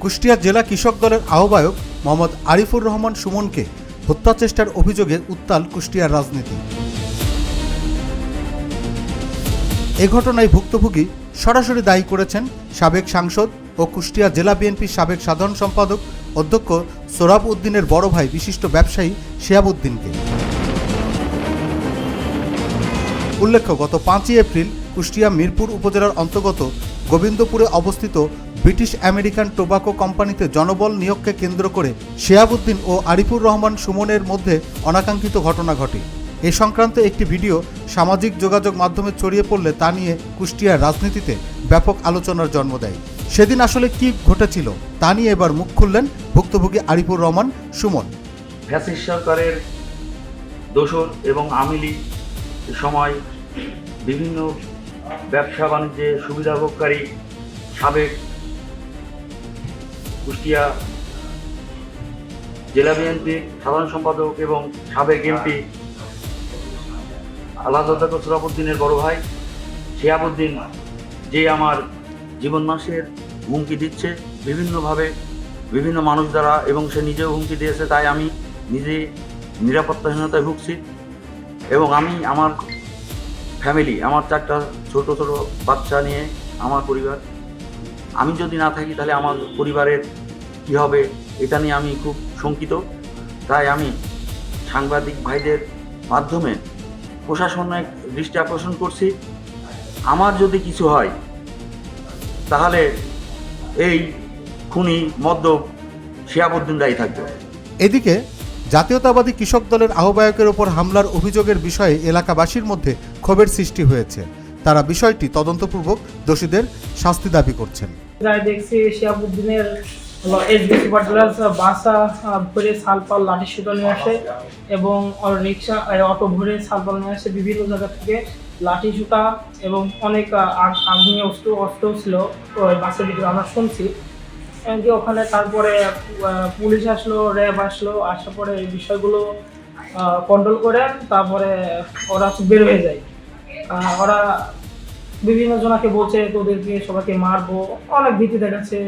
কুষ্টিয়া জেলা কৃষক দলের আহ্বায়ক মোহাম্মদ আরিফুর রহমান সুমনকে হত্যা চেষ্টার অভিযোগে উত্তাল কুষ্টিয়ার রাজনীতি। এ ঘটনায় ভুক্তভোগী সরাসরি দায়ী করেছেন সাবেক সাংসদ ও কুষ্টিয়া জেলা বিএনপির সাবেক সাধারণ সম্পাদক অধ্যক্ষ সোহরাব উদ্দিনের বড় ভাই বিশিষ্ট ব্যবসায়ী শিহাব উদ্দিনকে। উল্লেখ্য, গত 5ই এপ্রিল কুষ্টিয়া মিরপুর উপজেলার অন্তর্গত গোবিন্দপুরে অবস্থিত ব্রিটিশ আমেরিকান টোবাকো কোম্পানিতে জনবল নিয়োগকে কেন্দ্র করে শিহাব উদ্দিন ও আরিফুর রহমান সুমনের মধ্যে অনাকাঙ্ক্ষিত ঘটনা ঘটে। এ সংক্রান্ত একটি ভিডিও সামাজিক যোগাযোগ মাধ্যমে ছড়িয়ে পড়লে তা নিয়ে কুষ্টিয়ার রাজনীতিতে ব্যাপক আলোচনার জন্ম দেয়। সেদিন আসলে কি ঘটেছিল তা নিয়ে এবার মুখ খুললেন ভুক্তভোগী আরিফুর রহমান সুমন। ফ্যাসিস্ট সরকারের দোসর এবং আওয়ামী লীগ সময় বিভিন্ন ব্যবসা বাণিজ্যে সুবিধা ভোগকারী সাবেক কুষ্টিয়া জেলা বিএনপির সাধারণ সম্পাদক এবং সাবেক এমপি আলাদা অধ্যক্ষ সোহরাব উদ্দিনের বড় ভাই শিহাব উদ্দিন, যে আমার জীবন নাশের হুমকি দিচ্ছে বিভিন্নভাবে বিভিন্ন মানুষ দ্বারা, এবং সে নিজেও হুমকি দিয়েছে, তাই আমি নিজে নিরাপত্তাহীনতায় ভুগছি। এবং আমি আমার ফ্যামিলি, আমার 4টা ছোট ছোট বাচ্চা নিয়ে আমার পরিবার, আমি যদি না থাকি তাহলে আমার পরিবারের কী হবে এটা নিয়ে আমি খুব শঙ্কিত। তাই আমি সাংবাদিক ভাইদের মাধ্যমে প্রশাসনের দৃষ্টি আকর্ষণ করছি, আমার যদি কিছু হয় তাহলে এই খুনি মদ্যপ শিহাব উদ্দিন দায়ী থাকবে। এদিকে জাতীয়তাবাদী কৃষক দলের আহ্বায়কের ওপর হামলার অভিযোগের বিষয়ে এলাকাবাসীর মধ্যে ক্ষোভের সৃষ্টি হয়েছে। তারা বিষয়টি তদন্তপূর্বক দোষীদের শাস্তি দাবি করছেন। যাই দেখছি শিহাব উদ্দিনের এসবিসি পাটগ্লাস বাসা ভরে সালপাল লাঠি সুতো নিয়ে আসে এবং রিক্সা অটো ভরে সালপাল নিয়ে আসে, বিভিন্ন জায়গা থেকে লাঠি সুতা এবং অনেক আগ্নেয় অস্ত্র ছিল ওই বাসের ভিতরে, আমরা শুনছি। এমনকি ওখানে তারপরে পুলিশ আসলো, র্যাব আসলো, আসার পরে এই বিষয়গুলো কন্ট্রোল করে তারপরে ওরা বের হয়ে যায়। ওরা বিভিন্ন জনাকে বলছে তোদেরকে সবাইকে মারবো, অনেক ভীতি দেখাচ্ছে।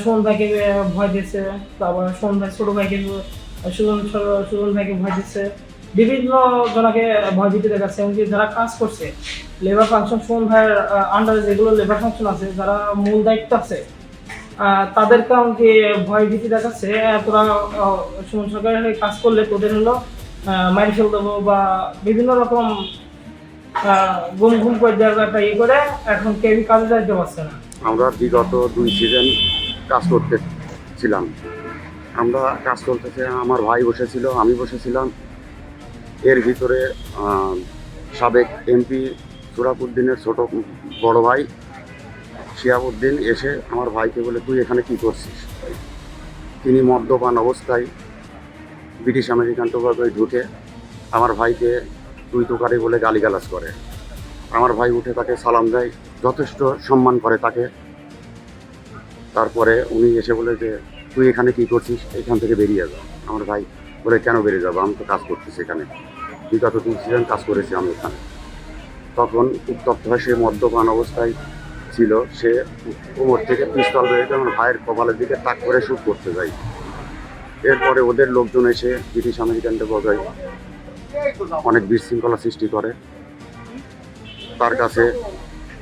সুমন ভাইকে ভয় দিচ্ছে, তারপর সুমন ভাই ছোট ভাইকে সুজন ভাইকে ভয় দিচ্ছে, বিভিন্ন জনাকে ভয় ভীতি দেখাচ্ছে। এমনকি যারা কাজ করছে লেবার ফাংশন, সুমন ভাইয়ের আন্ডারে যেগুলো লেবার ফাংশন আছে, যারা মূল দায়িত্ব আছে তাদেরকে এমনকি ভয় ভীতি দেখাচ্ছে, তোরা সুমন সরকারের কাজ করলে তোদের হলো মাইরে ফেল দেবো বা বিভিন্ন রকম গুম করে দেওয়ার একটা ইয়ে করে এখন কেউ কাজে যাইতে পারছে না। আমরা বিগত 2 সিজন কাজ করতেছিলাম। আমরা কাজ করতেছে, আমার ভাই বসেছিল, আমি বসেছিলাম। এর ভিতরে সাবেক এমপি সোহরাব উদ্দিনের ছোট বড় ভাই শিহাব উদ্দিন এসে আমার ভাইকে বলে, তুই এখানে কি করছিস? তিনি মদ্যপান অবস্থায় ব্রিটিশ আমেরিকান টোবাকোয় ঢুকে আমার ভাইকে তুই তোকারি বলে গালিগালাজ করে। আমার ভাই উঠে তাকে সালাম দেয়, যথেষ্ট সম্মান করে তাকে। তারপরে উনি এসে বলে যে তুই এখানে কি করছিস, এখান থেকে বেরিয়ে যা। আমার ভাই বলে, কেন বেরিয়ে যাবো, আমি তো কাজ করতেছি এখানে, বিগত 2 সিজন কাজ করেছি আমি এখানে। তখন উত্তপ্ত হয়ে সে মদ্যপান অবস্থায় ছিল, সে কোমর থেকে পিস্তল বেরিয়ে আমার ভাইয়ের কপালের দিকে তাক করে শুট করতে যায়। এরপরে ওদের লোকজন এসে ব্রিটিশ আমেরিকান টোবাকোয় অনেক বিশৃঙ্খলা সৃষ্টি করে। তার কাছে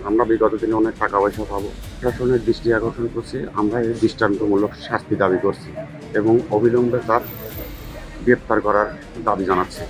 আমরা বিগত দিনে অনেক টাকা পয়সা পাবো। প্রশাসনের দৃষ্টি আকর্ষণ করছি, আমরা এই দৃষ্টান্তমূলক শাস্তি দাবি করছি এবং অবিলম্বে তার গ্রেপ্তার করার দাবি জানাচ্ছি।